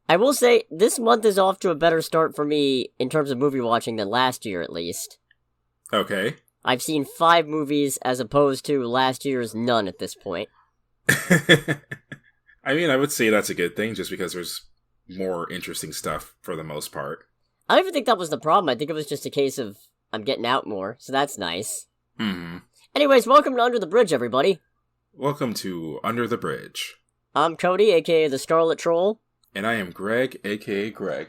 I will say, this month is off to a better start for me in terms of movie watching than last year, at least. Okay. I've seen 5 movies as opposed to last year's none at this point. I mean, I would say that's a good thing, just because there's more interesting stuff for the most part. I don't even think that was the problem. I think it was just a case of I'm getting out more, so that's nice. Mm-hmm. Anyways, welcome to Under the Bridge, everybody. Welcome to Under the Bridge. I'm Cody, aka the Scarlet Troll. And I am Greg, aka Greg.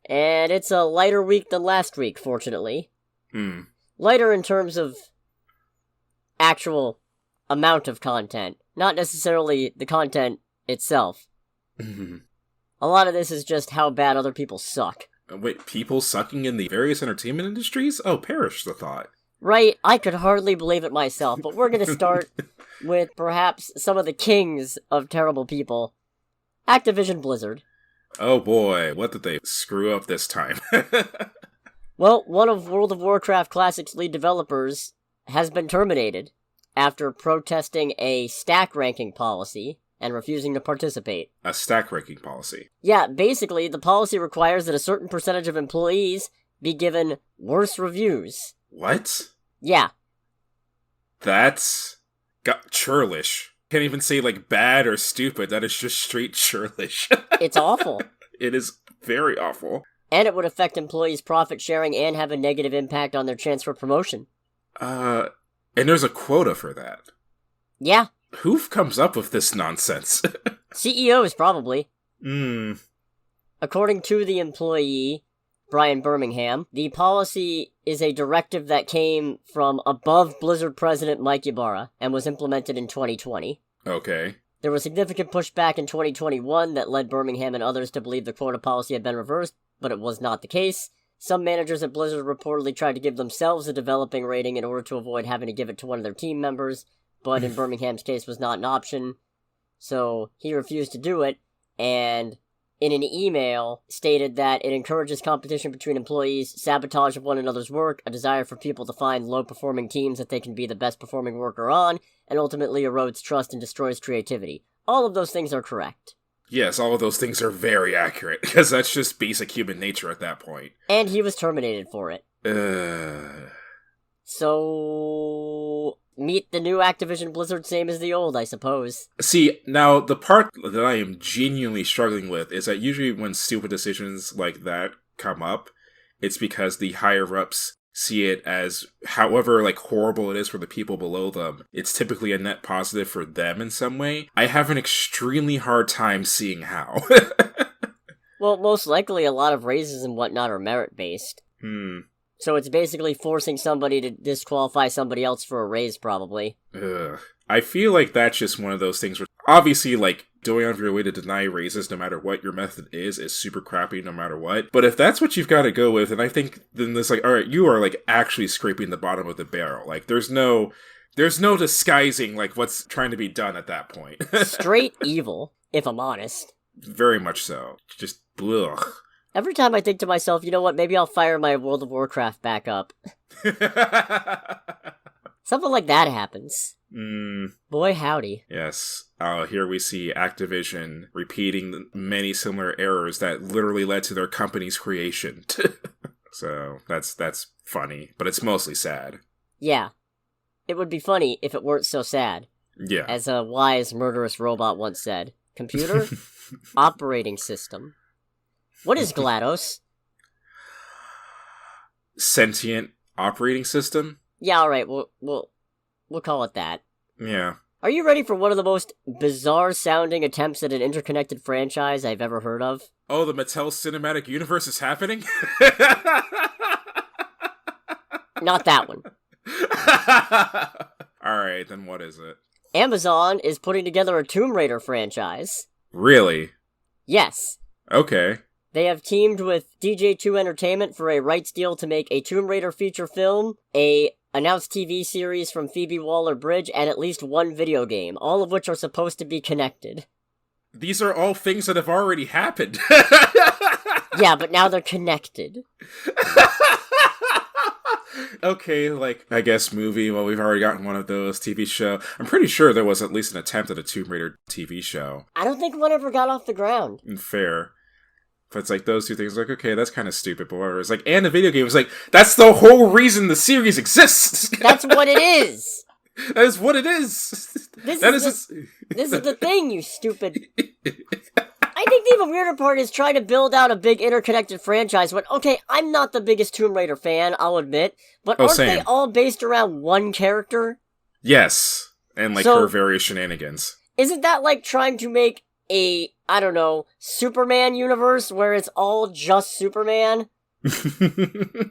And it's a lighter week than last week, fortunately. Hmm. Lighter in terms of actual amount of content, not necessarily the content itself. A lot of this is just how bad other people suck. Wait, people sucking in the various entertainment industries? Oh, perish the thought. Right, I could hardly believe it myself, but we're gonna start with perhaps some of the kings of terrible people. Activision Blizzard. Oh boy, what did they screw up this time? Well, one of World of Warcraft Classic's lead developers has been terminated after protesting a stack ranking policy and refusing to participate. A stack ranking policy. Yeah, basically, the policy requires that a certain percentage of employees be given worse reviews. What? Yeah. That's churlish. Can't even say, like, bad or stupid. That is just straight churlish. It's awful. It is very awful. And it would affect employees' profit sharing and have a negative impact on their chance for promotion. And there's a quota for that. Yeah. Who comes up with this nonsense? CEOs, probably. Hmm. According to the employee, Brian Birmingham, the policy is a directive that came from above Blizzard president Mike Ybarra and was implemented in 2020. Okay. There was significant pushback in 2021 that led Birmingham and others to believe the quota policy had been reversed, but it was not the case. Some managers at Blizzard reportedly tried to give themselves a developing rating in order to avoid having to give it to one of their team members, but in Birmingham's case was not an option, so he refused to do it, and in an email stated that it encourages competition between employees, sabotage of one another's work, a desire for people to find low-performing teams that they can be the best-performing worker on, and ultimately erodes trust and destroys creativity. All of those things are correct. Yes, all of those things are very accurate, because that's just basic human nature at that point. And he was terminated for it. So, meet the new Activision Blizzard, same as the old, I suppose. See, now, the part that I am genuinely struggling with is that usually when stupid decisions like that come up, it's because the higher-ups see it as, however, like, horrible it is for the people below them, it's typically a net positive for them in some way. I have an extremely hard time seeing how. Well, most likely a lot of raises and whatnot are merit-based. So it's basically forcing somebody to disqualify somebody else for a raise, probably. Ugh. I feel like that's just one of those things where, obviously, like, going out of your way to deny raises no matter what your method is super crappy no matter what. But if that's what you've got to go with, and I think then it's like, alright, you are, like, actually scraping the bottom of the barrel. Like, there's no disguising, like, what's trying to be done at that point. Straight evil, if I'm honest. Very much so. Just, ugh. Every time I think to myself, you know what, maybe I'll fire my World of Warcraft back up. Something like that happens. Boy, howdy. Yes. Here we see Activision repeating many similar errors that literally led to their company's creation. So, that's funny, but it's mostly sad. Yeah. It would be funny if it weren't so sad. Yeah. As a wise, murderous robot once said. Computer? Operating system. What is GLaDOS? Sentient operating system? Yeah, alright, we'll call it that. Yeah. Are you ready for one of the most bizarre-sounding attempts at an interconnected franchise I've ever heard of? Oh, the Mattel Cinematic Universe is happening? Not that one. Alright, then what is it? Amazon is putting together a Tomb Raider franchise. Really? Yes. Okay. They have teamed with DJ2 Entertainment for a rights deal to make a Tomb Raider feature film, a announced TV series from Phoebe Waller-Bridge, and at least one video game, all of which are supposed to be connected. These are all things that have already happened. Yeah, but now they're connected. Okay, like, I guess movie, well, we've already gotten one of those. TV show. I'm pretty sure there was at least an attempt at a Tomb Raider TV show. I don't think one ever got off the ground. Fair. But it's like, those two things, like, okay, that's kind of stupid, but whatever. It's like, and a video game is like, that's the whole reason the series exists! That's what it is! That is what it is! This is the thing, you stupid... I think the even weirder part is trying to build out a big interconnected franchise when, okay, I'm not the biggest Tomb Raider fan, I'll admit, but aren't they all based around one character? Yes. And, like, her various shenanigans. Isn't that like trying to make a, I don't know, Superman universe where it's all just Superman?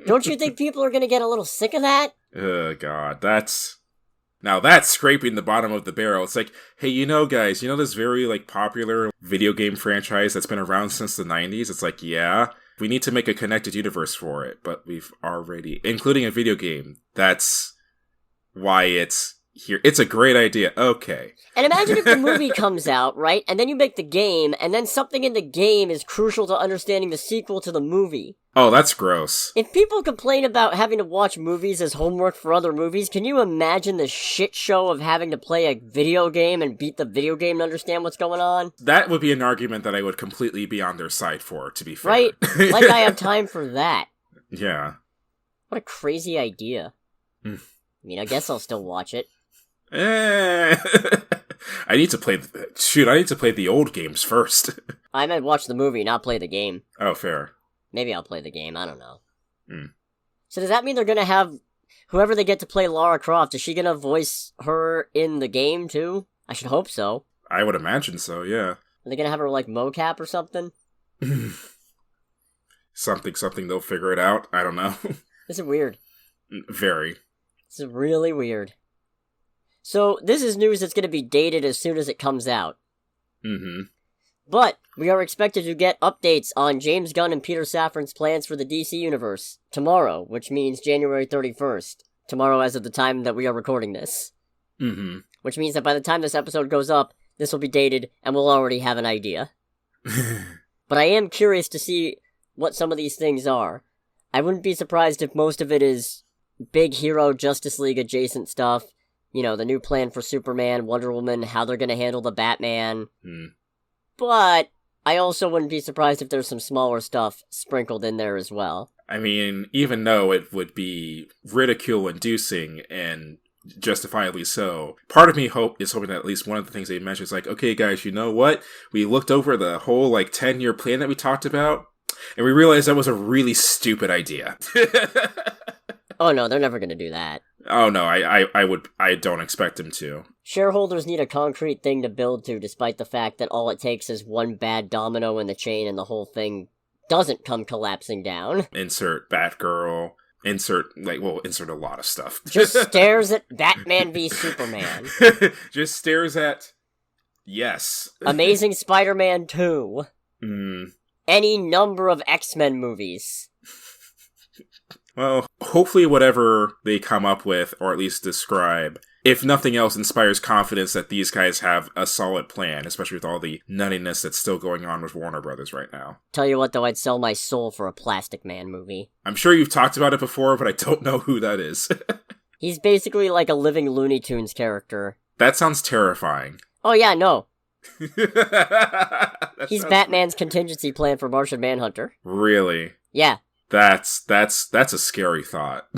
Don't you think people are gonna get a little sick of that? Oh, God, Now that's scraping the bottom of the barrel. It's like, hey, guys, this very, like, popular video game franchise that's been around since the 90s? It's like, yeah, we need to make a connected universe for it, but we've already, including a video game. That's why it's here. It's a great idea. Okay. And imagine if the movie comes out, right? And then you make the game, and then something in the game is crucial to understanding the sequel to the movie. Oh, that's gross. If people complain about having to watch movies as homework for other movies, can you imagine the shit show of having to play a video game and beat the video game to understand what's going on? That would be an argument that I would completely be on their side for, to be fair. Right? Like I have time for that. Yeah. What a crazy idea. I mean, I guess I'll still watch it. I need to play the old games first. I might watch the movie, not play the game. Oh, fair. Maybe I'll play the game, I don't know. So does that mean they're gonna have whoever they get to play Lara Croft, is she gonna voice her in the game too? I should hope so. I would imagine so, yeah. Are they gonna have her like mocap or something? Something, they'll figure it out. I don't know. This is weird. Very. This is really weird. So, this is news that's going to be dated as soon as it comes out. But, we are expected to get updates on James Gunn and Peter Safran's plans for the DC Universe tomorrow, which means January 31st. Tomorrow as of the time that we are recording this. Which means that by the time this episode goes up, this will be dated, and we'll already have an idea. But I am curious to see what some of these things are. I wouldn't be surprised if most of it is big hero Justice League adjacent stuff. The new plan for Superman, Wonder Woman, how they're gonna handle the Batman. But I also wouldn't be surprised if there's some smaller stuff sprinkled in there as well. I mean, even though it would be ridicule-inducing and justifiably so, part of me is hoping that at least one of the things they mentioned is like, okay, guys, you know what? We looked over the whole, 10-year plan that we talked about, and we realized that was a really stupid idea. Oh no, they're never gonna do that. Oh no, I don't expect them to. Shareholders need a concrete thing to build to, despite the fact that all it takes is one bad domino in the chain and the whole thing doesn't come collapsing down. Insert Batgirl. Insert a lot of stuff. Just stares at Batman v Superman. Just stares at... Yes. Amazing Spider-Man 2. Any number of X-Men movies. Well, hopefully whatever they come up with, or at least describe, if nothing else, inspires confidence that these guys have a solid plan, especially with all the nuttiness that's still going on with Warner Brothers right now. Tell you what, though, I'd sell my soul for a Plastic Man movie. I'm sure you've talked about it before, but I don't know who that is. He's basically like a living Looney Tunes character. That sounds terrifying. Oh yeah, no. He's Batman's contingency plan for Martian Manhunter. Really? Yeah. That's a scary thought.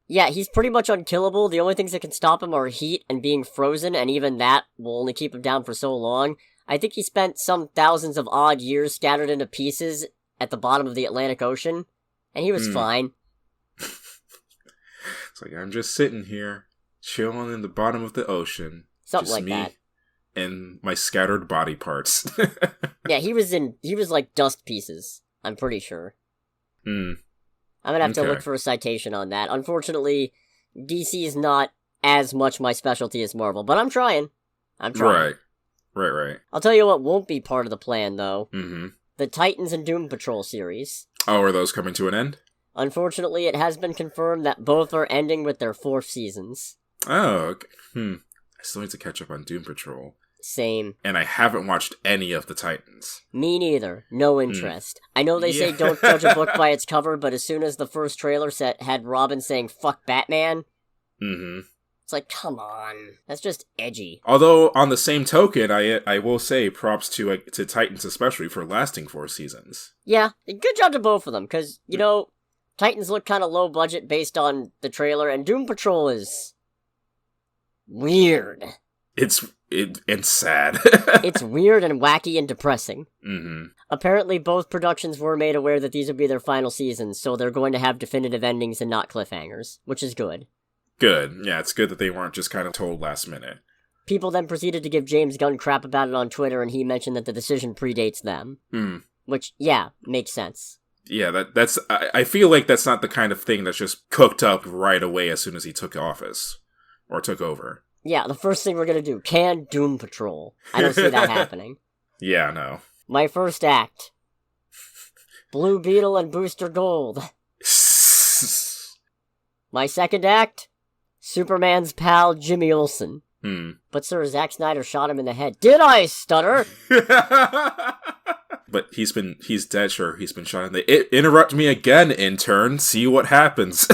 Yeah, he's pretty much unkillable. The only things that can stop him are heat and being frozen, and even that will only keep him down for so long. I think he spent some thousands of odd years scattered into pieces at the bottom of the Atlantic Ocean, and he was fine. It's like, I'm just sitting here, chilling in the bottom of the ocean. Something just like me that. And my scattered body parts. Yeah, he was like dust pieces, I'm pretty sure. I'm gonna have to look for a citation on that. Unfortunately, DC is not as much my specialty as Marvel, but I'm trying. Right. I'll tell you what won't be part of the plan, though. Mm-hmm. The Titans and Doom Patrol series. Oh, are those coming to an end? Unfortunately, it has been confirmed that both are ending with their 4th seasons. Oh, okay. I still need to catch up on Doom Patrol. Same. And I haven't watched any of the Titans. Me neither. No interest. I know they say don't judge a book by its cover, but as soon as the first trailer had Robin saying, "Fuck Batman," it's like, come on. That's just edgy. Although, on the same token, I will say props to Titans especially for lasting 4 seasons. Yeah, good job to both of them, because, you know, Titans look kind of low budget based on the trailer, and Doom Patrol is weird. It's sad. It's weird and wacky and depressing. Mm-hmm. Apparently, both productions were made aware that these would be their final seasons, so they're going to have definitive endings and not cliffhangers, which is good. Good. Yeah, it's good that they weren't just kind of told last minute. People then proceeded to give James Gunn crap about it on Twitter, and he mentioned that the decision predates them. Which, yeah, makes sense. Yeah, that's. I feel like that's not the kind of thing that's just cooked up right away as soon as he took office. Or took over. Yeah, the first thing we're gonna do, can Doom Patrol. I don't see that happening. Yeah, no. My first act. Blue Beetle and Booster Gold. My second act. Superman's pal, Jimmy Olsen. But sir, Zack Snyder shot him in the head. Did I stutter? But he's dead, sure. He's been shot in the... Interrupt me again, intern. See what happens.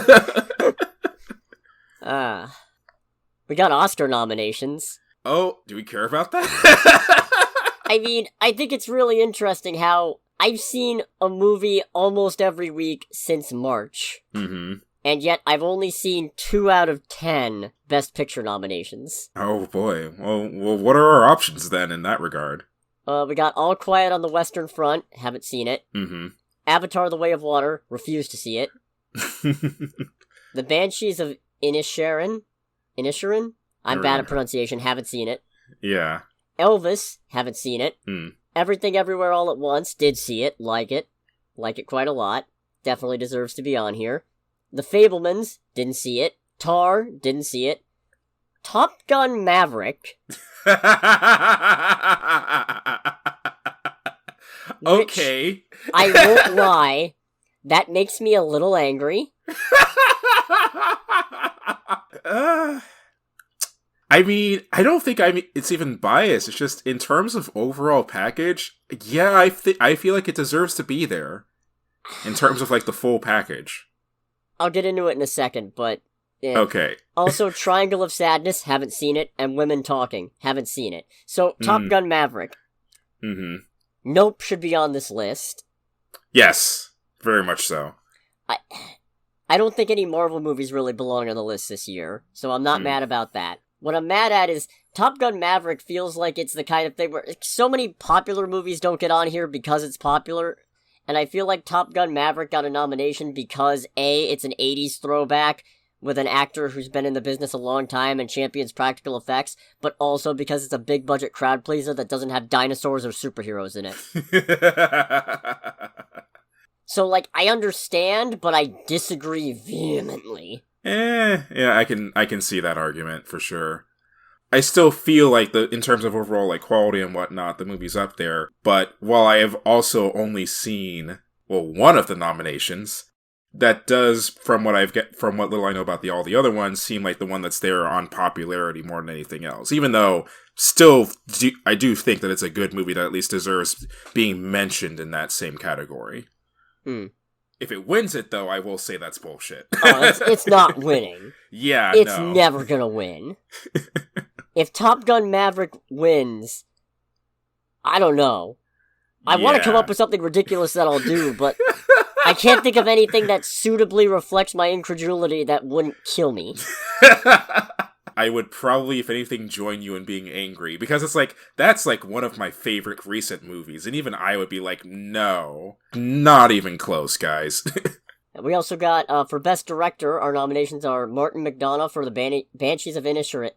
We got Oscar nominations. Oh, do we care about that? I mean, I think it's really interesting how I've seen a movie almost every week since March. And yet I've only seen 2 out of 10 Best Picture nominations. Oh boy. Well, what are our options then in that regard? We got All Quiet on the Western Front, haven't seen it. Avatar: The Way of Water, refuse to see it. The Banshees of Inisherin? I'm bad at pronunciation, haven't seen it. Yeah. Elvis, haven't seen it. Everything Everywhere All at Once, did see it, like it quite a lot. Definitely deserves to be on here. The Fabelmans, didn't see it. Tar, didn't see it. Top Gun Maverick. Okay. I won't lie, that makes me a little angry. I mean, I don't think it's even biased. It's just in terms of overall package, yeah, I feel like it deserves to be there. In terms of like the full package. I'll get into it in a second, but yeah. Okay. Also, Triangle of Sadness, haven't seen it, and Women Talking, haven't seen it. So, Top Gun Maverick. Nope should be on this list. Yes, very much so. I don't think any Marvel movies really belong on the list this year, so I'm not mad about that. What I'm mad at is Top Gun Maverick feels like it's the kind of thing where so many popular movies don't get on here because it's popular, and I feel like Top Gun Maverick got a nomination because A, it's an 80s throwback with an actor who's been in the business a long time and champions practical effects, but also because it's a big budget crowd pleaser that doesn't have dinosaurs or superheroes in it. So, like, I understand, but I disagree vehemently. Yeah, I can see that argument for sure. I still feel like in terms of overall like quality and whatnot, the movie's up there. But while I have also only seen one of the nominations, that does, from what little I know about all the other ones, seem like the one that's there on popularity more than anything else. Even though, I do think that it's a good movie that at least deserves being mentioned in that same category. If it wins it, though, I will say that's bullshit. It's not winning. Yeah, it's never gonna win. If Top Gun Maverick wins, I don't know. I want to come up with something ridiculous that I'll do, but I can't think of anything that suitably reflects my incredulity that wouldn't kill me. I would probably, if anything, join you in being angry, because it's like, that's like one of my favorite recent movies, and even I would be like, no, not even close, guys. We also got, for Best Director, our nominations are Martin McDonagh for the Banshees of Inisherin?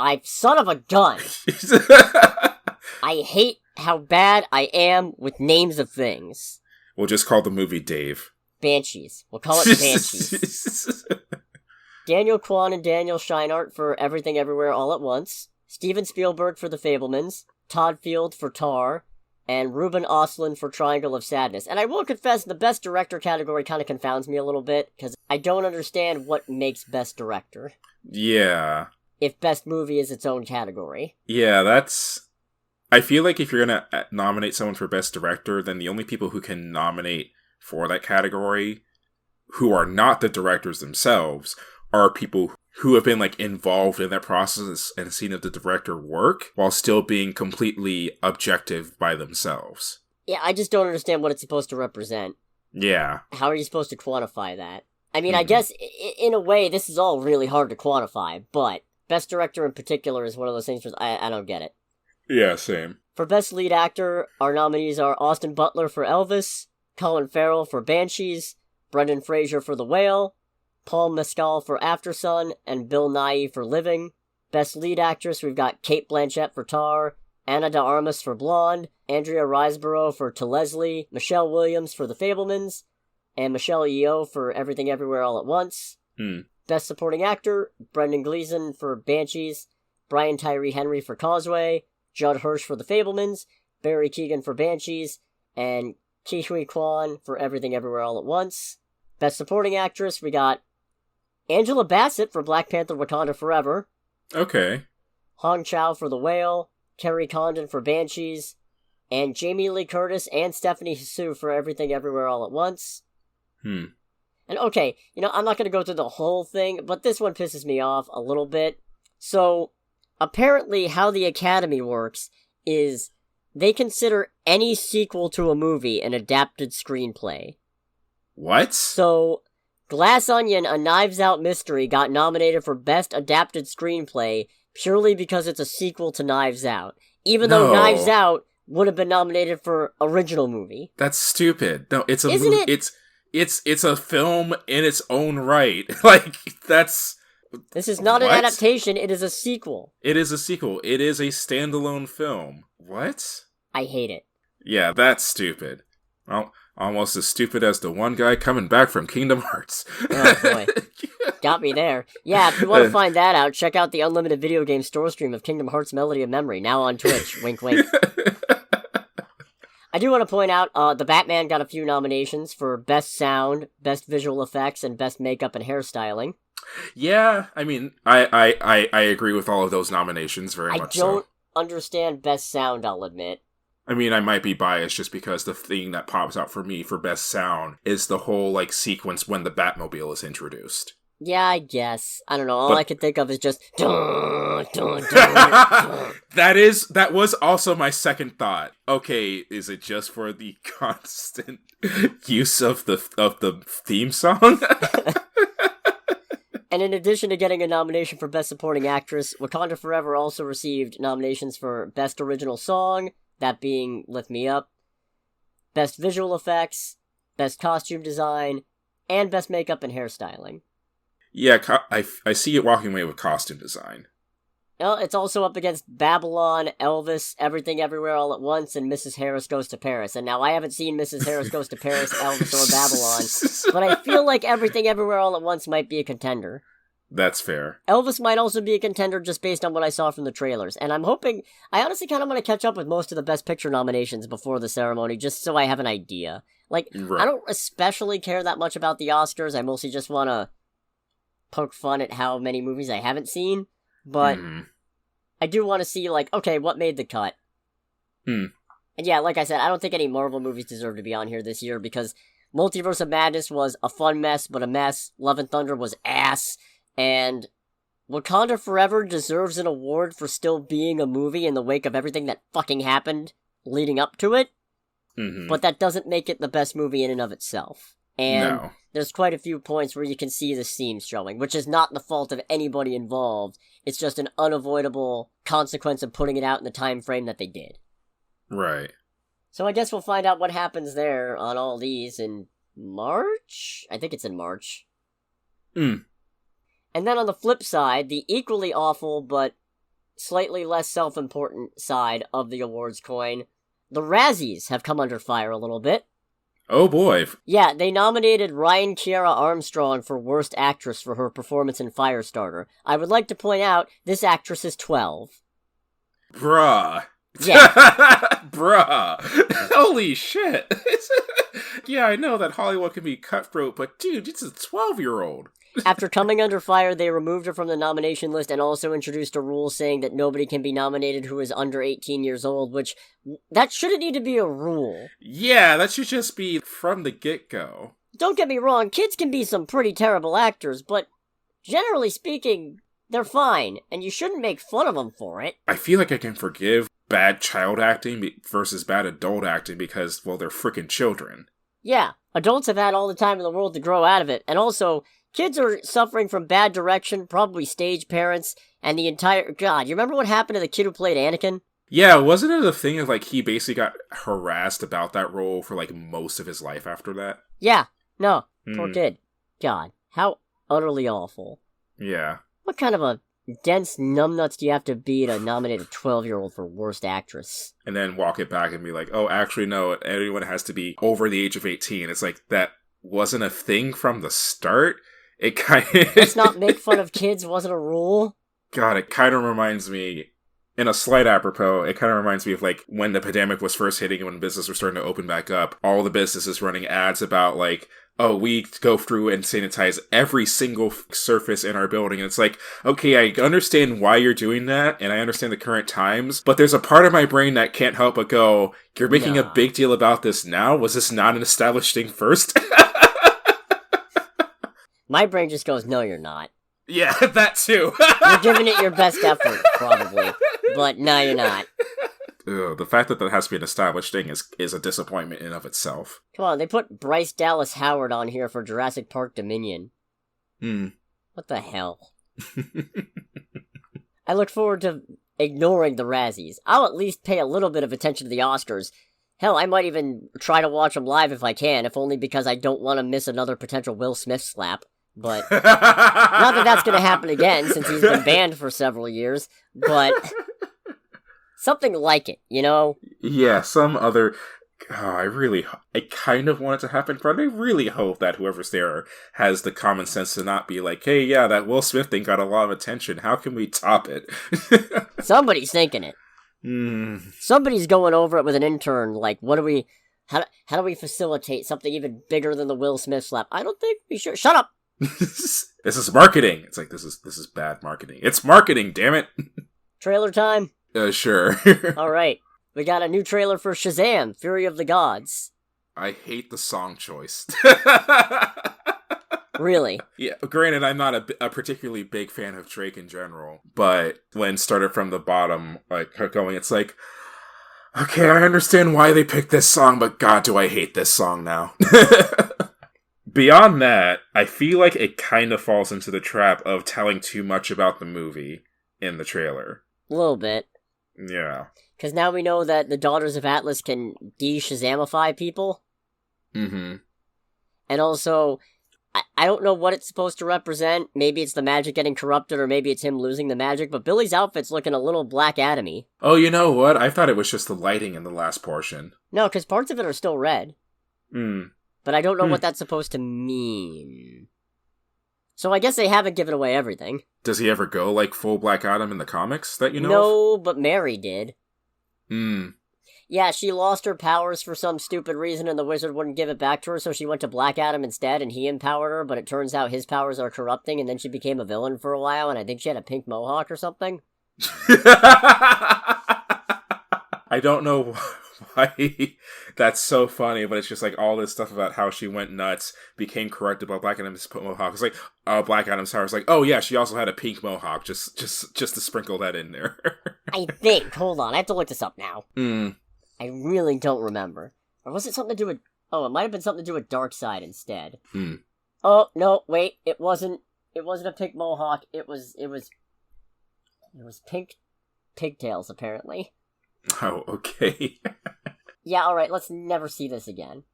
I son of a gun! I hate how bad I am with names of things. We'll just call the movie Dave. Banshees. We'll call it Banshees. Daniel Kwan and Daniel Scheinert for Everything Everywhere All at Once. Steven Spielberg for The Fabelmans. Todd Field for Tar. And Ruben Östlund for Triangle of Sadness. And I will confess, the Best Director category kind of confounds me a little bit, because I don't understand what makes Best Director. Yeah. if Best Movie is its own category. Yeah, that's... I feel like if you're gonna nominate someone for Best Director, then the only people who can nominate for that category, who are not the directors themselves, are people who have been, like, involved in that process and seen the director work, while still being completely objective by themselves. Yeah, I just don't understand what it's supposed to represent. Yeah. How are you supposed to quantify that? I mean, I guess, in a way, this is all really hard to quantify, but Best Director in particular is one of those things where I don't get it. Yeah, same. For Best Lead Actor, our nominees are Austin Butler for Elvis, Colin Farrell for Banshees, Brendan Fraser for The Whale, Paul Mescal for Aftersun, and Bill Nighy for Living. Best Lead Actress, we've got Cate Blanchett for Tar, Ana de Armas for Blonde, Andrea Riseborough for To Leslie, Michelle Williams for The Fabelmans, and Michelle Yeoh for Everything Everywhere All at Once. Best Supporting Actor, Brendan Gleeson for Banshees, Brian Tyree Henry for Causeway, Judd Hirsch for The Fabelmans, Barry Keoghan for Banshees, and Ke Huy Quan for Everything Everywhere All at Once. Best Supporting Actress, we got Angela Bassett for Black Panther Wakanda Forever. Okay. Hong Chow for The Whale, Kerry Condon for Banshees, and Jamie Lee Curtis and Stephanie Hsu for Everything Everywhere All at Once. And okay, I'm not going to go through the whole thing, but this one pisses me off a little bit. So, apparently how the Academy works is they consider any sequel to a movie an adapted screenplay. What? So, Glass Onion, a Knives Out mystery, got nominated for Best Adapted Screenplay purely because it's a sequel to Knives Out. Even though Knives Out would have been nominated for Original Movie. That's stupid. No, it's a Isn't movie. it? It's a film in its own right. Like, that's... This is not an adaptation, it is a sequel. It is a sequel. It is a standalone film. What? I hate it. Yeah, that's stupid. Well, almost as stupid as the one guy coming back from Kingdom Hearts. Oh boy. Got me there. Yeah, if you want to find that out, check out the Unlimited Video Game store stream of Kingdom Hearts Melody of Memory, now on Twitch. Wink, wink. I do want to point out, The Batman got a few nominations for Best Sound, Best Visual Effects, and Best Makeup and Hairstyling. Yeah, I mean, I agree with all of those nominations very much so. I don't understand Best Sound, I'll admit. I mean, I might be biased just because the thing that pops out for me for Best Sound is the whole, like, sequence when the Batmobile is introduced. Yeah, I guess. I don't know, all I can think of is just... Dun, dun, dun, dun. That was also my second thought. Okay, is it just for the constant use of the theme song? And in addition to getting a nomination for Best Supporting Actress, Wakanda Forever also received nominations for Best Original Song, that being Lift Me Up, Best Visual Effects, Best Costume Design, and Best Makeup and Hairstyling. Yeah, I see it walking away with costume design. Well, it's also up against Babylon, Elvis, Everything Everywhere All at Once, and Mrs. Harris Goes to Paris. And now I haven't seen Mrs. Harris Goes to Paris, Elvis, or Babylon, but I feel like Everything Everywhere All at Once might be a contender. That's fair. Elvis might also be a contender just based on what I saw from the trailers. And I'm hoping, I honestly kind of want to catch up with most of the Best Picture nominations before the ceremony, just so I have an idea. Like, right. I don't especially care that much about the Oscars. I mostly just want to poke fun at how many movies I haven't seen. But I do want to see, like, okay, what made the cut? And yeah, like I said, I don't think any Marvel movies deserve to be on here this year because Multiverse of Madness was a fun mess, but a mess. Love and Thunder was ass. And Wakanda Forever deserves an award for still being a movie in the wake of everything that fucking happened leading up to it. But that doesn't make it the best movie in and of itself. And there's quite a few points where you can see the seams showing, which is not the fault of anybody involved. It's just an unavoidable consequence of putting it out in the time frame that they did. Right. So I guess we'll find out what happens there on all these in March? I think it's in March. And then on the flip side, the equally awful but slightly less self-important side of the awards coin, the Razzies have come under fire a little bit. Oh boy. Yeah, they nominated Ryan Kiera Armstrong for Worst Actress for her performance in Firestarter. I would like to point out, this actress is 12. Bruh. Yeah. Bruh. Holy shit. Yeah, I know that Hollywood can be cutthroat, but dude, it's a 12-year-old. After coming under fire, they removed her from the nomination list and also introduced a rule saying that nobody can be nominated who is under 18 years old, which, that shouldn't need to be a rule. Yeah, that should just be from the get-go. Don't get me wrong, kids can be some pretty terrible actors, but generally speaking, they're fine, and you shouldn't make fun of them for it. I feel like I can forgive bad child acting versus bad adult acting because, well, they're freaking children. Yeah, adults have had all the time in the world to grow out of it, and also, kids are suffering from bad direction, probably stage parents, and the entire... God, you remember what happened to the kid who played Anakin? Yeah, wasn't it a thing of, like, he basically got harassed about that role for, like, most of his life after that? Yeah, no, poor kid. God, how utterly awful. Yeah. What kind of a dense numbnuts do you have to be to nominate a 12-year-old for worst actress? And then walk it back and be like, oh, actually, no, everyone has to be over the age of 18. It's like, that wasn't a thing from the start? It kind of... Let's not make fun of kids wasn't a rule? God, it kind of reminds me, in a slight apropos, it kind of reminds me of, like, when the pandemic was first hitting and when businesses were starting to open back up, all the businesses running ads about, like, oh, we go through and sanitize every single surface in our building. And it's like, okay, I understand why you're doing that, and I understand the current times, but there's a part of my brain that can't help but go, you're making a big deal about this now? Was this not an established thing first? My brain just goes, no, you're not. Yeah, that too. You're giving it your best effort, probably. But no, you're not. Ugh, the fact that that has to be an established thing is a disappointment in of itself. Come on, they put Bryce Dallas Howard on here for Jurassic Park Dominion. What the hell? I look forward to ignoring the Razzies. I'll at least pay a little bit of attention to the Oscars. Hell, I might even try to watch them live if I can, if only because I don't want to miss another potential Will Smith slap. But, not that that's going to happen again, since he's been banned for several years, but something like it, you know? Yeah, some other... Oh, I kind of want it to happen, but I really hope that whoever's there has the common sense to not be like, hey, yeah, that Will Smith thing got a lot of attention. How can we top it? Somebody's thinking it. Somebody's going over it with an intern, like, how do we facilitate something even bigger than the Will Smith slap? I don't think we should. Shut up! This is marketing. It's like, this is bad marketing. It's marketing, damn it! Trailer time? Sure. Alright. We got a new trailer for Shazam, Fury of the Gods. I hate the song choice. Really? Yeah, granted, I'm not a particularly big fan of Drake in general, but when started from the bottom, like, going, it's like, okay, I understand why they picked this song, but god, do I hate this song now. Beyond that, I feel like it kind of falls into the trap of telling too much about the movie in the trailer. A little bit. Yeah. Because now we know that the Daughters of Atlas can de-Shazamify people. Mm-hmm. And also, I don't know what it's supposed to represent. Maybe it's the magic getting corrupted, or maybe it's him losing the magic, but Billy's outfit's looking a little Black Adam-y. Oh, you know what? I thought it was just the lighting in the last portion. No, because parts of it are still red. Hmm. But I don't know what that's supposed to mean. So I guess they haven't given away everything. Does he ever go, like, full Black Adam in the comics that you know No, but Mary did. Hmm. Yeah, she lost her powers for some stupid reason and the wizard wouldn't give it back to her, so she went to Black Adam instead and he empowered her, but it turns out his powers are corrupting and then she became a villain for a while and I think she had a pink mohawk or something. I don't know why that's so funny, but it's just like all this stuff about how she went nuts, became corrupted by Black Adam's mohawk. It's like, Black Adam's power. It's like, oh yeah, she also had a pink mohawk, just to sprinkle that in there. I think. Hold on, I have to look this up now. Hmm. I really don't remember. Or was it something to do with... Oh, it might have been something to do with Darkseid instead. Hmm. Oh, no, wait, it wasn't a pink mohawk, it was pink pigtails, apparently. Oh, okay. Yeah, alright, let's never see this again.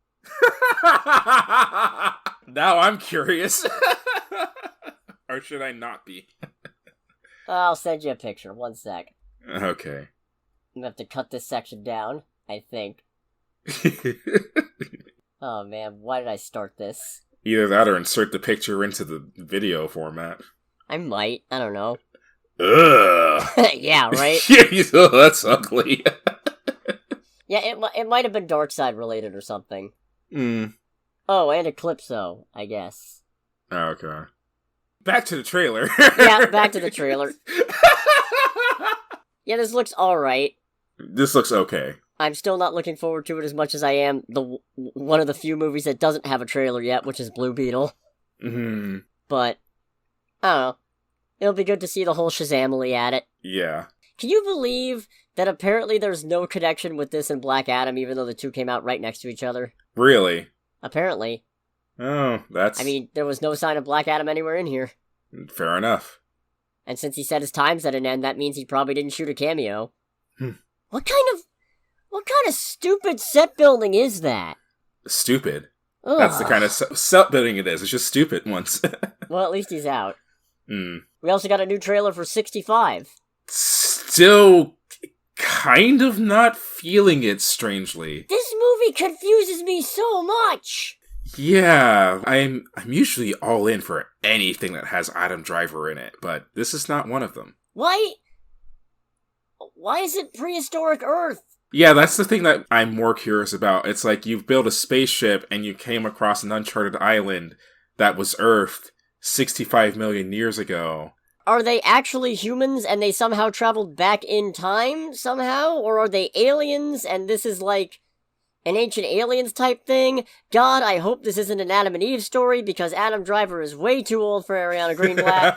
Now I'm curious. Or should I not be? I'll send you a picture, one sec. Okay. I'm gonna have to cut this section down, I think. Oh man, why did I start this? Either that or insert the picture into the video format. I might, I don't know. Ugh. Yeah, right? Oh, that's ugly. Yeah, it might have been Darkseid related or something. Hmm. Oh, and Eclipso, I guess. Okay. Back to the trailer. Yeah, back to the trailer. Yeah, this looks alright. This looks okay. I'm still not looking forward to it as much as I am one of the few movies that doesn't have a trailer yet, which is Blue Beetle. Mm-hmm. But, I don't know. It'll be good to see the whole Shazamily at it. Yeah. Can you believe that apparently there's no connection with this and Black Adam, even though the two came out right next to each other? Really? Apparently. Oh, that's... I mean, there was no sign of Black Adam anywhere in here. Fair enough. And since he said his time's at an end, that means he probably didn't shoot a cameo. What kind of stupid set building is that? Stupid. Ugh. That's the kind of set building it is. It's just stupid once. Well, at least he's out. We also got a new trailer for 65. Still kind of not feeling it, strangely. This movie confuses me so much! Yeah, I'm usually all in for anything that has Adam Driver in it, but this is not one of them. Why is it prehistoric Earth? Yeah, that's the thing that I'm more curious about. It's like you've built a spaceship and you came across an uncharted island that was Earth 65 million years ago. Are they actually humans and they somehow traveled back in time somehow? Or are they aliens and this is like an Ancient Aliens type thing? God, I hope this isn't an Adam and Eve story because Adam Driver is way too old for Ariana Greenblatt.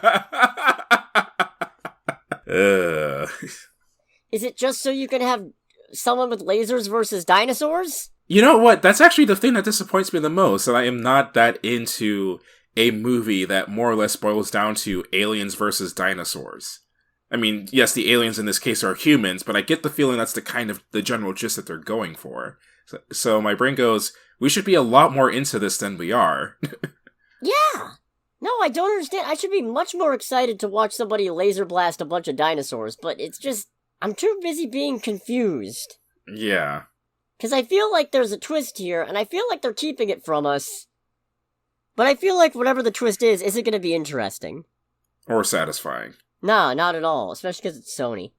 Is it just so you can have someone with lasers versus dinosaurs? You know what? That's actually the thing that disappoints me the most, that I am not that into a movie that more or less boils down to aliens versus dinosaurs. I mean, yes, the aliens in this case are humans, but I get the feeling that's the general gist that they're going for. So my brain goes, we should be a lot more into this than we are. Yeah! No, I don't understand. I should be much more excited to watch somebody laser blast a bunch of dinosaurs, but it's just, I'm too busy being confused. Yeah. Because I feel like there's a twist here, and I feel like they're keeping it from us. But I feel like whatever the twist is, isn't going to be interesting. Or satisfying. Nah, not at all, especially because it's Sony.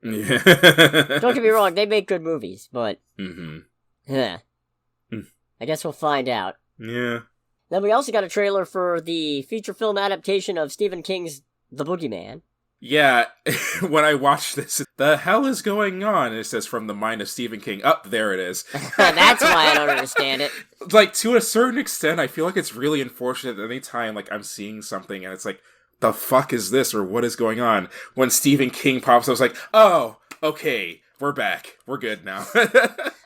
Yeah. Don't get me wrong, they make good movies, but... Mm-hmm. I guess we'll find out. Yeah. Then we also got a trailer for the feature film adaptation of Stephen King's The Boogeyman. Yeah, when I watched this, the hell is going on? It says from the mind of Stephen King. Up there it is. That's why I don't understand it. Like, to a certain extent, I feel like it's really unfortunate that any time, like, I'm seeing something and it's like, the fuck is this, or what is going on? When Stephen King pops, I was like, oh, okay, we're back. We're good now.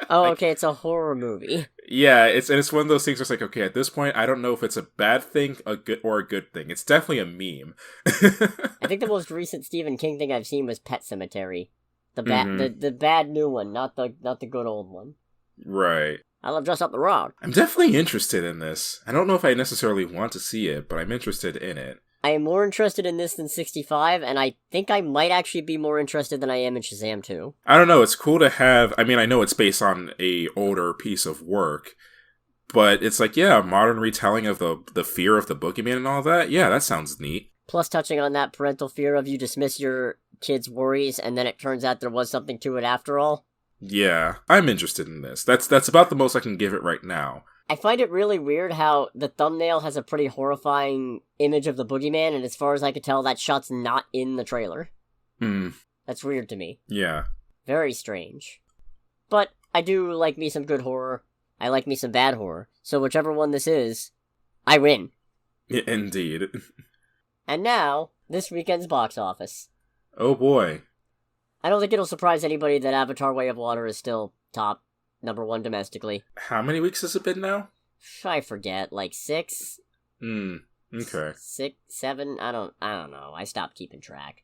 Oh, okay, it's a horror movie. Yeah, it's one of those things where it's like, okay, at this point, I don't know if it's a bad thing, a good thing. It's definitely a meme. I think the most recent Stephen King thing I've seen was Pet Sematary. The bad new one, not the good old one. Right. I love Just Up the Road. I'm definitely interested in this. I don't know if I necessarily want to see it, but I'm interested in it. I am more interested in this than 65, and I think I might actually be more interested than I am in Shazam 2. I don't know, it's cool to have... I mean, I know it's based on a older piece of work, but it's like, yeah, a modern retelling of the fear of the Boogeyman and all that. Yeah, that sounds neat. Plus touching on that parental fear of you dismiss your kid's worries, and then it turns out there was something to it after all. Yeah, I'm interested in this. That's about the most I can give it right now. I find it really weird how the thumbnail has a pretty horrifying image of the Boogeyman, and as far as I could tell, that shot's not in the trailer. That's weird to me. Yeah. Very strange. But I do like me some good horror. I like me some bad horror. So whichever one this is, I win. Yeah, indeed. And now, this weekend's box office. Oh boy. I don't think it'll surprise anybody that Avatar: Way of Water is still top number one domestically. How many weeks has it been now? I forget, like 6? Okay. 6, 7? I don't know. I stopped keeping track.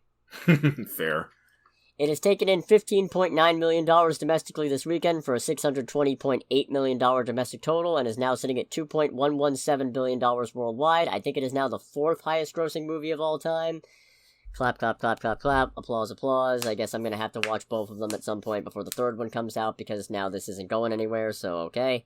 Fair. It has taken in $15.9 million domestically this weekend for a $620.8 million domestic total and is now sitting at $2.117 billion worldwide. I think it is now the 4th highest grossing movie of all time. Clap, clap, clap, clap, clap. Applause, applause. I guess I'm gonna have to watch both of them at some point before the third one comes out because now this isn't going anywhere, so okay.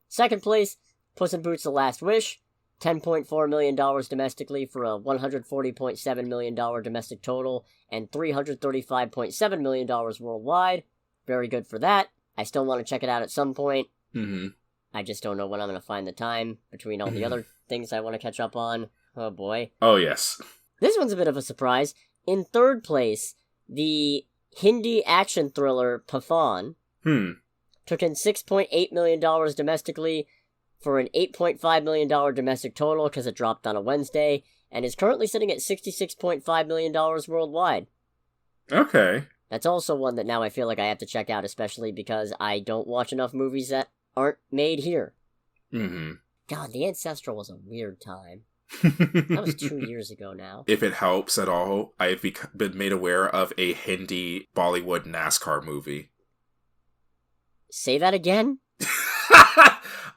Second place, Puss in Boots: The Last Wish. $10.4 million domestically for a $140.7 million domestic total and $335.7 million worldwide. Very good for that. I still want to check it out at some point. I just don't know when I'm going to find the time between all the other things I want to catch up on. Oh boy. Oh, yes. This one's a bit of a surprise. In third place, the Hindi action thriller Pathaan took in $6.8 million domestically for an $8.5 million domestic total because it dropped on a Wednesday, and is currently sitting at $66.5 million worldwide. Okay. That's also one that now I feel like I have to check out, especially because I don't watch enough movies that aren't made here. Mm-hmm. God, The Ancestral was a weird time. That was 2 years ago now. If it helps at all, I've been made aware of a Hindi Bollywood NASCAR movie. Say that again?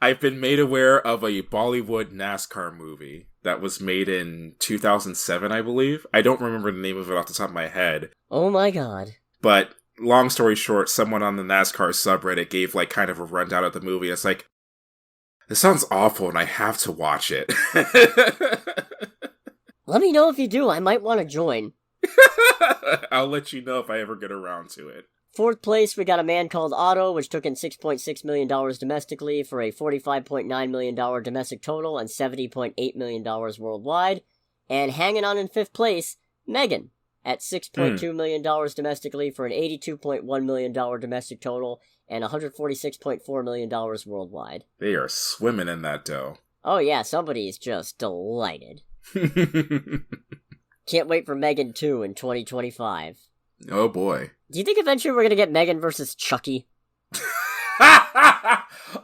I've been made aware of a Bollywood NASCAR movie that was made in 2007, I believe. I don't remember the name of it off the top of my head. Oh my god. But, long story short, someone on the NASCAR subreddit gave, like, kind of a rundown of the movie. It's like, this sounds awful and I have to watch it. Let me know if you do. I might want to join. I'll let you know if I ever get around to it. Fourth place, we got A Man Called Otto, which took in $6.6 million domestically for a $45.9 million domestic total and $70.8 million worldwide. And hanging on in fifth place, Megan, at $6.2 million domestically for an $82.1 million domestic total and $146.4 million worldwide. They are swimming in that dough. Oh yeah, somebody's just delighted. Can't wait for Megan 2 in 2025. Oh boy. Do you think eventually we're gonna get Megan versus Chucky?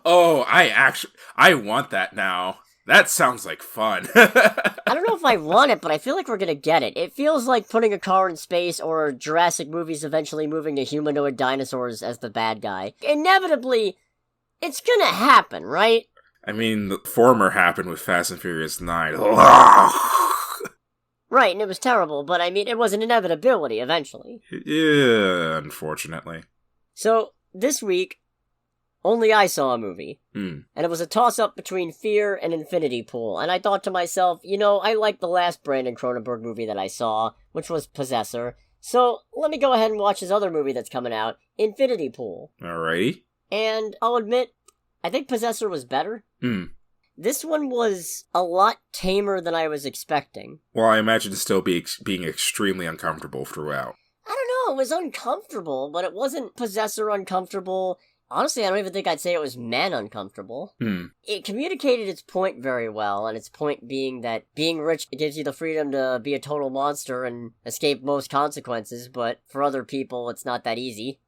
Oh, I want that now. That sounds like fun. I don't know if I want it, but I feel like we're gonna get it. It feels like putting a car in space or Jurassic movies eventually moving to humanoid dinosaurs as the bad guy. Inevitably, it's gonna happen, right? I mean, the former happened with Fast and Furious 9. Right, and it was terrible, but I mean, it was an inevitability eventually. Yeah, unfortunately. So, this week, only I saw a movie. And it was a toss-up between Fear and Infinity Pool. And I thought to myself, you know, I like the last Brandon Cronenberg movie that I saw, which was Possessor. So, let me go ahead and watch his other movie that's coming out, Infinity Pool. Alrighty. And I'll admit, I think Possessor was better. This one was a lot tamer than I was expecting. Well, I imagine it still being extremely uncomfortable throughout. I don't know, it was uncomfortable, but it wasn't Possessor uncomfortable. Honestly, I don't even think I'd say it was man uncomfortable. It communicated its point very well, and its point being that being rich gives you the freedom to be a total monster and escape most consequences, but for other people, it's not that easy.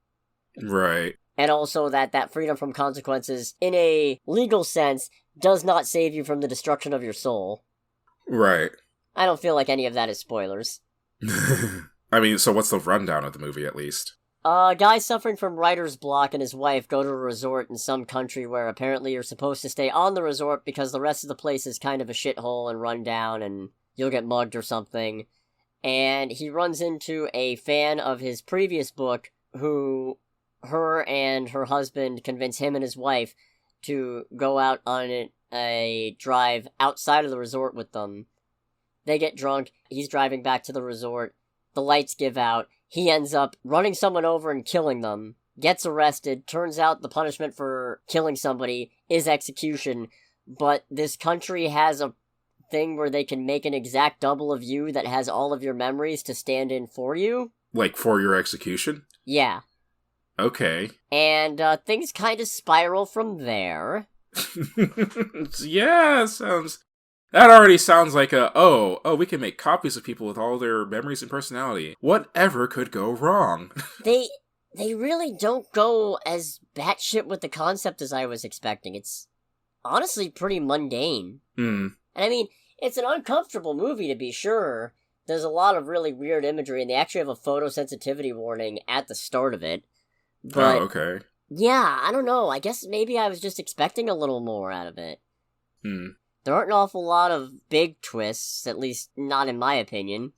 Right. And also that freedom from consequences, in a legal sense, does not save you from the destruction of your soul. Right. I don't feel like any of that is spoilers. I mean, so what's the rundown of the movie, at least? A guy suffering from writer's block and his wife go to a resort in some country where apparently you're supposed to stay on the resort because the rest of the place is kind of a shithole and run down and you'll get mugged or something. And he runs into a fan of his previous book who, her and her husband convince him and his wife to go out on a drive outside of the resort with them. They get drunk, he's driving back to the resort, the lights give out, he ends up running someone over and killing them, gets arrested, turns out the punishment for killing somebody is execution, but this country has a thing where they can make an exact double of you that has all of your memories to stand in for you. Like, for your execution? Yeah. Okay. And things kind of spiral from there. Yeah, that already sounds like we can make copies of people with all their memories and personality. Whatever could go wrong? They really don't go as batshit with the concept as I was expecting. It's honestly pretty mundane. And I mean, it's an uncomfortable movie to be sure. There's a lot of really weird imagery, and they actually have a photosensitivity warning at the start of it. But, okay. Yeah, I don't know. I guess maybe I was just expecting a little more out of it. There aren't an awful lot of big twists, at least not in my opinion.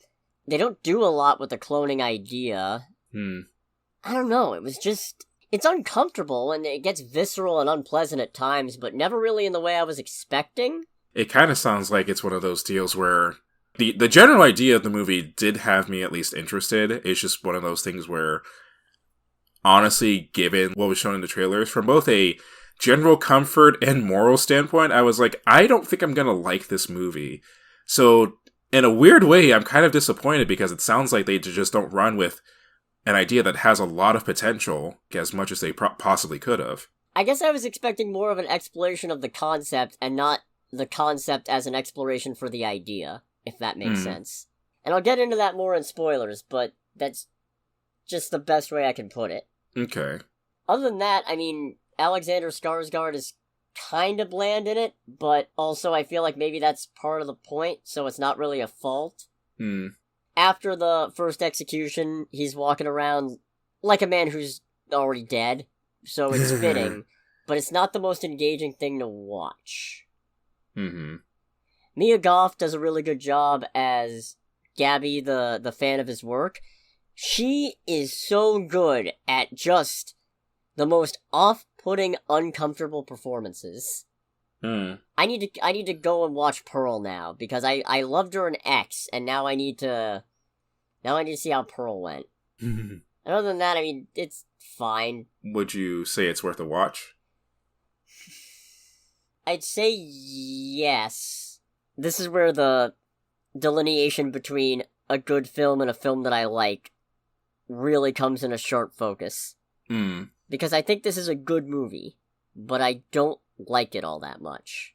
They don't do a lot with the cloning idea. I don't know, it's uncomfortable, and it gets visceral and unpleasant at times, but never really in the way I was expecting. It kind of sounds like it's one of those deals where the general idea of the movie did have me at least interested. It's just one of those things where, honestly, given what was shown in the trailers, from both a general comfort and moral standpoint, I was like, I don't think I'm gonna like this movie. So, in a weird way, I'm kind of disappointed because it sounds like they just don't run with an idea that has a lot of potential as much as they possibly could have. I guess I was expecting more of an exploration of the concept and not the concept as an exploration for the idea, if that makes sense. And I'll get into that more in spoilers, but that's just the best way I can put it. Okay. Other than that, I mean, Alexander Skarsgård is kind of bland in it, but also I feel like maybe that's part of the point, so it's not really a fault. After the first execution, he's walking around like a man who's already dead, so it's fitting, but it's not the most engaging thing to watch. Mia Goth does a really good job as Gabby, the fan of his work. She is so good at just the most off-putting, uncomfortable performances. I need to go and watch Pearl now, because I loved her in X, and now I need to see how Pearl went. And other than that, I mean, it's fine. Would you say it's worth a watch? I'd say yes. This is where the delineation between a good film and a film that I like really comes in a sharp focus. Because I think this is a good movie, but I don't like it all that much.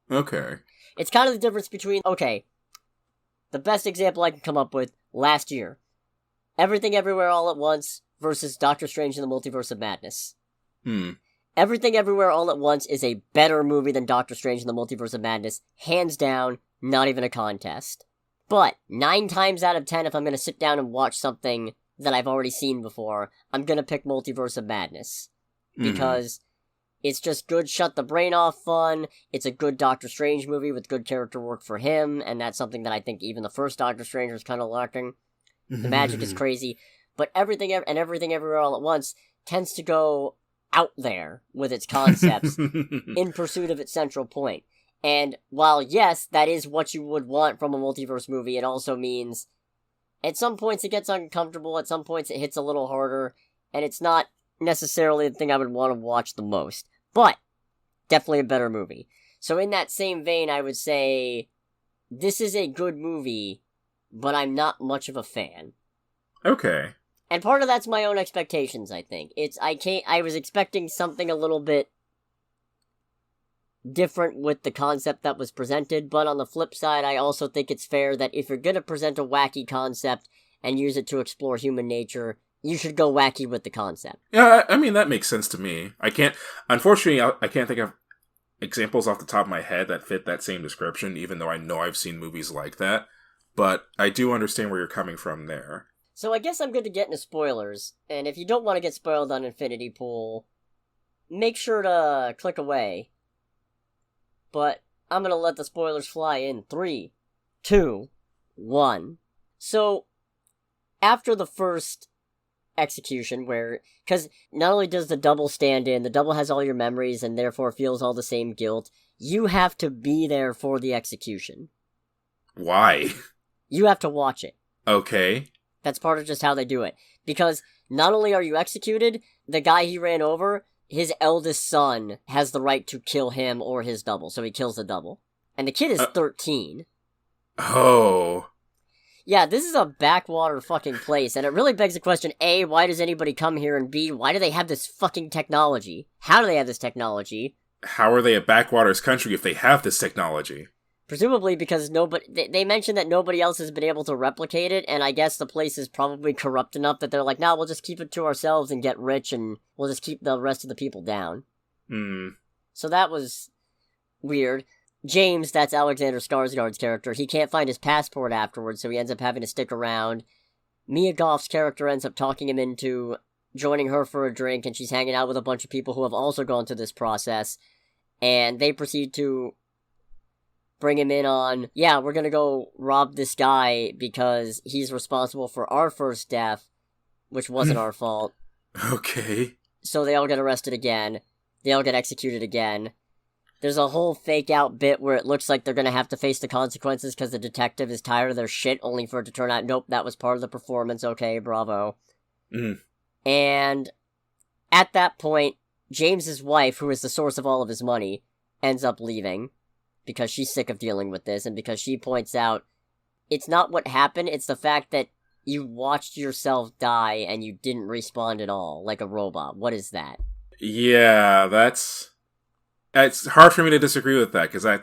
Okay. It's kind of the difference between, the best example I can come up with, last year. Everything Everywhere All at Once versus Doctor Strange in the Multiverse of Madness. Everything Everywhere All at Once is a better movie than Doctor Strange in the Multiverse of Madness. Hands down, not even a contest. But 9 times out of 10, if I'm going to sit down and watch something that I've already seen before, I'm going to pick Multiverse of Madness. Because it's just good shut the brain off fun, it's a good Doctor Strange movie with good character work for him, and that's something that I think even the first Doctor Strange was kind of lacking. The magic is crazy, but Everything Everywhere All at Once tends to go out there with its concepts in pursuit of its central point. And while, yes, that is what you would want from a multiverse movie, it also means at some points it gets uncomfortable, at some points it hits a little harder, and it's not necessarily the thing I would want to watch the most. But, definitely a better movie. So in that same vein, I would say, this is a good movie, but I'm not much of a fan. Okay. And part of that's my own expectations, I think. I was expecting something a little bit different with the concept that was presented, but on the flip side, I also think it's fair that if you're gonna present a wacky concept and use it to explore human nature, you should go wacky with the concept. Yeah, I mean, that makes sense to me. Unfortunately, I can't think of examples off the top of my head that fit that same description, even though I know I've seen movies like that. But I do understand where you're coming from there. So I guess I'm good to get into spoilers, and if you don't want to get spoiled on Infinity Pool, make sure to click away. But I'm gonna let the spoilers fly in 3, 2, 1. So, after the first execution, because not only does the double stand in, the double has all your memories and therefore feels all the same guilt, you have to be there for the execution. Why? You have to watch it. Okay. That's part of just how they do it. Because not only are you executed, the guy he ran over, his eldest son has the right to kill him or his double, so he kills the double. And the kid is 13. Oh. Yeah, this is a backwater fucking place, and it really begs the question, A, why does anybody come here, and B, why do they have this fucking technology? How do they have this technology? How are they a backwaters country if they have this technology? Presumably because they mentioned that nobody else has been able to replicate it, and I guess the place is probably corrupt enough that they're like, nah, we'll just keep it to ourselves and get rich, and we'll just keep the rest of the people down. So that was weird. James, that's Alexander Skarsgård's character, he can't find his passport afterwards, so he ends up having to stick around. Mia Goth's character ends up talking him into joining her for a drink, and she's hanging out with a bunch of people who have also gone through this process, and they proceed to bring him in on, yeah, we're gonna go rob this guy because he's responsible for our first death, which wasn't our fault. Okay. So they all get arrested again. They all get executed again. There's a whole fake-out bit where it looks like they're gonna have to face the consequences because the detective is tired of their shit, only for it to turn out, nope, that was part of the performance, okay, bravo. And at that point, James's wife, who is the source of all of his money, ends up leaving because she's sick of dealing with this, and because she points out it's not what happened, it's the fact that you watched yourself die and you didn't respawn at all, like a robot. What is that? Yeah, it's hard for me to disagree with that, because I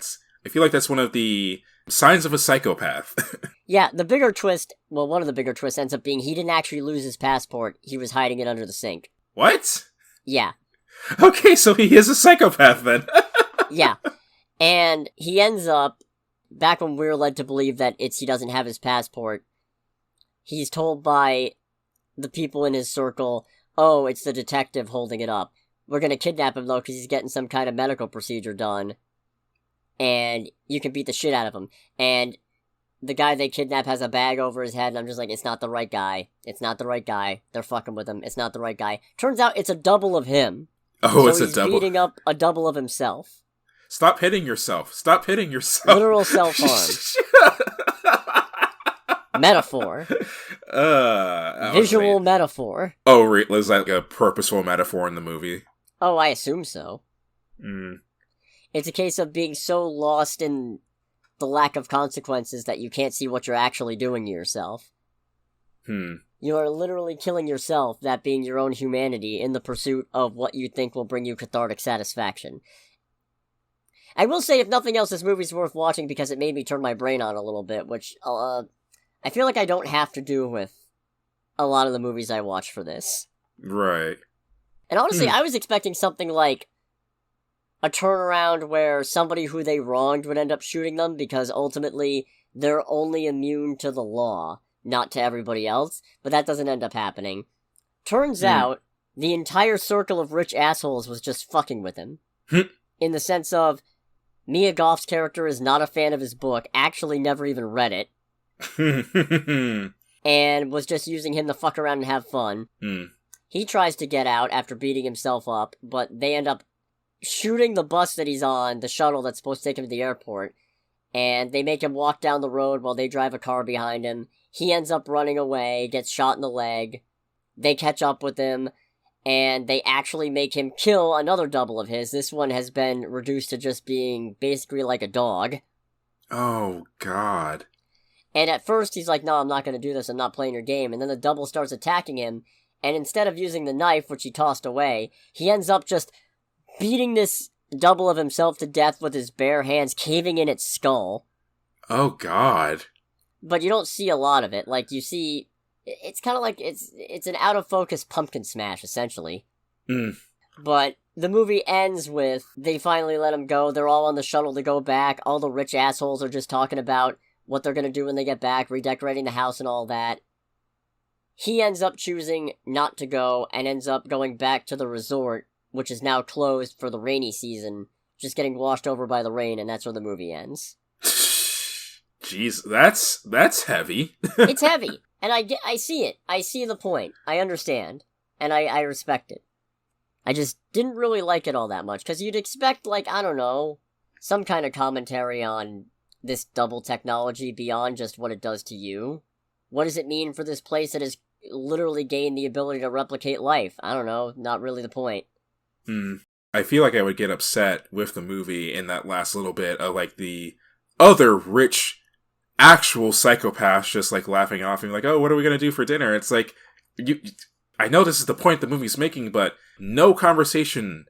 feel like that's one of the signs of a psychopath. Yeah, the bigger twist, well, one of the bigger twists ends up being he didn't actually lose his passport, he was hiding it under the sink. What? Yeah. Okay, so he is a psychopath then. Yeah. And he ends up, back when we were led to believe that he doesn't have his passport, he's told by the people in his circle, oh, it's the detective holding it up. We're gonna kidnap him, though, because he's getting some kind of medical procedure done. And you can beat the shit out of him. And the guy they kidnap has a bag over his head, and I'm just like, it's not the right guy. It's not the right guy. They're fucking with him. It's not the right guy. Turns out it's a double of him. Oh, so it's a he's double. beating up a double of himself. Stop hitting yourself. Stop hitting yourself. Literal self-harm. Metaphor. Visual metaphor. Oh, was that like a purposeful metaphor in the movie? Oh, I assume so. Mm. It's a case of being so lost in the lack of consequences that you can't see what you're actually doing to yourself. You are literally killing yourself, that being your own humanity, in the pursuit of what you think will bring you cathartic satisfaction. I will say, if nothing else, this movie's worth watching because it made me turn my brain on a little bit, which, I feel like I don't have to do with a lot of the movies I watch for this. Right. And honestly, I was expecting something like a turnaround where somebody who they wronged would end up shooting them because ultimately they're only immune to the law, not to everybody else, but that doesn't end up happening. Turns out, the entire circle of rich assholes was just fucking with him. In the sense of, Mia Goth's character is not a fan of his book, actually never even read it, and was just using him to fuck around and have fun. He tries to get out after beating himself up, but they end up shooting the bus that he's on, the shuttle that's supposed to take him to the airport, and they make him walk down the road while they drive a car behind him. He ends up running away, gets shot in the leg. They catch up with him, and they actually make him kill another double of his. This one has been reduced to just being basically like a dog. Oh, God. And at first he's like, no, I'm not going to do this, I'm not playing your game. And then the double starts attacking him, and instead of using the knife, which he tossed away, he ends up just beating this double of himself to death with his bare hands, caving in its skull. Oh, God. But you don't see a lot of it. Like, you see, it's kind of like, it's an out-of-focus pumpkin smash, essentially. But the movie ends with, they finally let him go, they're all on the shuttle to go back, all the rich assholes are just talking about what they're gonna do when they get back, redecorating the house and all that. He ends up choosing not to go, and ends up going back to the resort, which is now closed for the rainy season, just getting washed over by the rain, and that's where the movie ends. Jeez, that's heavy. It's heavy, and I see it. I see the point. I understand, and I respect it. I just didn't really like it all that much, because you'd expect, like, I don't know, some kind of commentary on this double technology beyond just what it does to you. What does it mean for this place that has literally gained the ability to replicate life? I don't know, not really the point. I feel like I would get upset with the movie in that last little bit of, like, the other rich, actual psychopaths just, like, laughing off and like, oh, what are we gonna do for dinner? It's like, I know this is the point the movie's making, but no conversation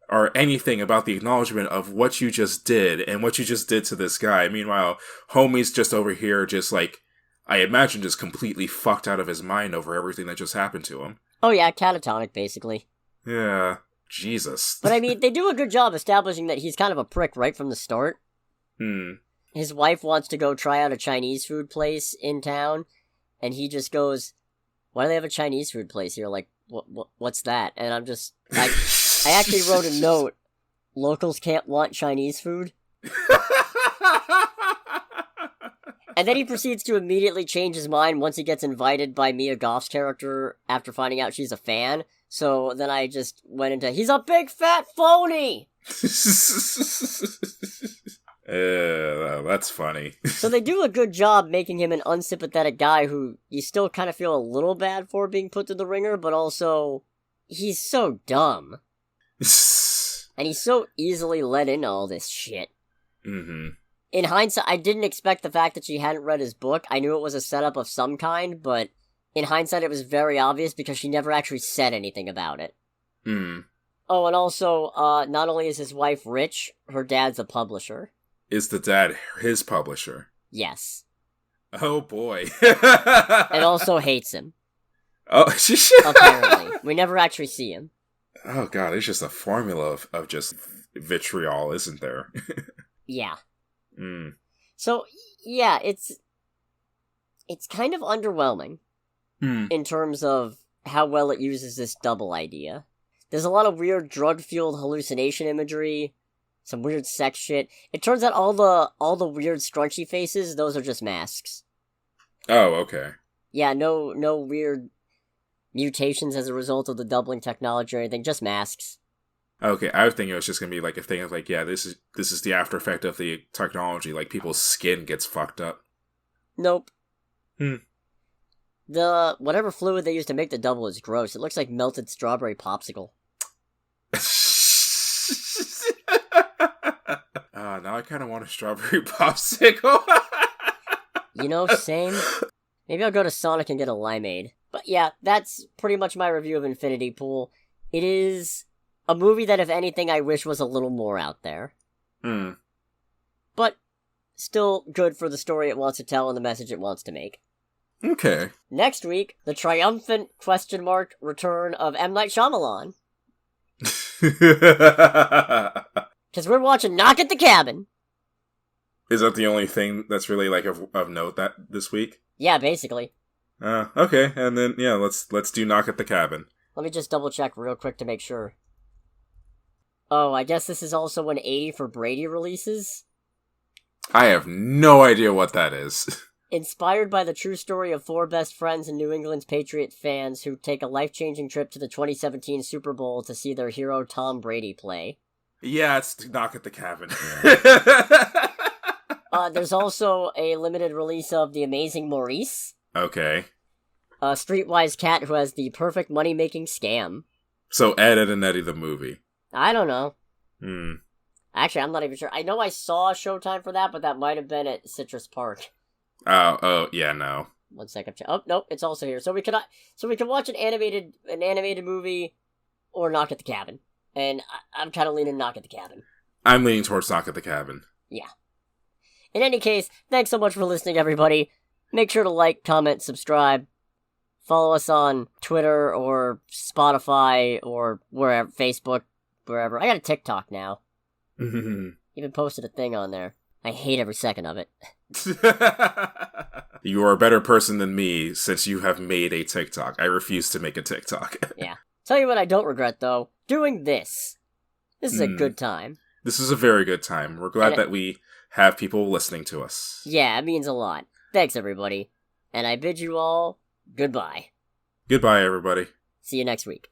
or anything about the acknowledgement of what you just did and what you just did to this guy. Meanwhile, homie's just over here just, like, I imagine just completely fucked out of his mind over everything that just happened to him. Oh yeah, catatonic, basically. Yeah. Jesus. But I mean, they do a good job establishing that he's kind of a prick right from the start. His wife wants to go try out a Chinese food place in town, and he just goes, why do they have a Chinese food place here? Like, what's that? And I'm just, I actually wrote a note, locals can't want Chinese food. And then he proceeds to immediately change his mind once he gets invited by Mia Goth's character after finding out she's a fan. So then I just went into, he's a big fat phony! That's funny. So they do a good job making him an unsympathetic guy who you still kind of feel a little bad for being put through the ringer, but also, he's so dumb. And he's so easily let into all this shit. Mm-hmm. In hindsight, I didn't expect the fact that she hadn't read his book. I knew it was a setup of some kind, but in hindsight it was very obvious because she never actually said anything about it. Mm. Oh, and also, not only is his wife rich, her dad's a publisher. Is the dad his publisher? Yes. Oh boy. And also hates him. Oh, apparently. We never actually see him. Oh god, it's just a formula of just vitriol, isn't there? Yeah. Mm. So, yeah, it's kind of underwhelming in terms of how well it uses this double idea. There's a lot of weird drug-fueled hallucination imagery, some weird sex shit. It turns out all the weird scrunchy faces, those are just masks. Oh, okay. Yeah, no weird mutations as a result of the doubling technology or anything, just masks. Okay, I was thinking it was just gonna be like a thing of like, yeah, this is the after effect of the technology, like people's skin gets fucked up. Nope. Hmm. The whatever fluid they use to make the double is gross. It looks like melted strawberry popsicle. Now I kind of want a strawberry popsicle. Same. Maybe I'll go to Sonic and get a limeade. But yeah, that's pretty much my review of Infinity Pool. It is a movie that, if anything, I wish was a little more out there. But still good for the story it wants to tell and the message it wants to make. Okay. Next week, the triumphant return of M. Night Shyamalan. Because we're watching Knock at the Cabin. Is that the only thing that's really like of note that this week? Yeah, basically. Okay, and then yeah, let's do Knock at the Cabin. Let me just double check real quick to make sure. Oh, I guess this is also when 80 for Brady releases? I have no idea what that is. Inspired by the true story of four best friends and New England's Patriot fans who take a life-changing trip to the 2017 Super Bowl to see their hero Tom Brady play. Yeah, it's Knock at the Cabin. There's also a limited release of The Amazing Maurice. Okay. A streetwise cat who has the perfect money-making scam. So Ed, Edd and Eddy the movie. I don't know. Hmm. Actually, I'm not even sure. I know I saw a showtime for that, but that might have been at Citrus Park. Oh, yeah, no. One second. Oh, nope, it's also here. So we can watch an animated movie or Knock at the Cabin. And I'm kind of leaning Knock at the Cabin. I'm leaning towards Knock at the Cabin. Yeah. In any case, thanks so much for listening, everybody. Make sure to like, comment, subscribe. Follow us on Twitter or Spotify or wherever, Facebook, wherever. I got a TikTok now. Even posted a thing on there. I hate every second of it. You are a better person than me since you have made a TikTok. I refuse to make a TikTok. Yeah. Tell you what I don't regret, though. Doing this. This is a good time. This is a very good time. We're glad that we have people listening to us. Yeah, it means a lot. Thanks, everybody. And I bid you all goodbye. Goodbye, everybody. See you next week.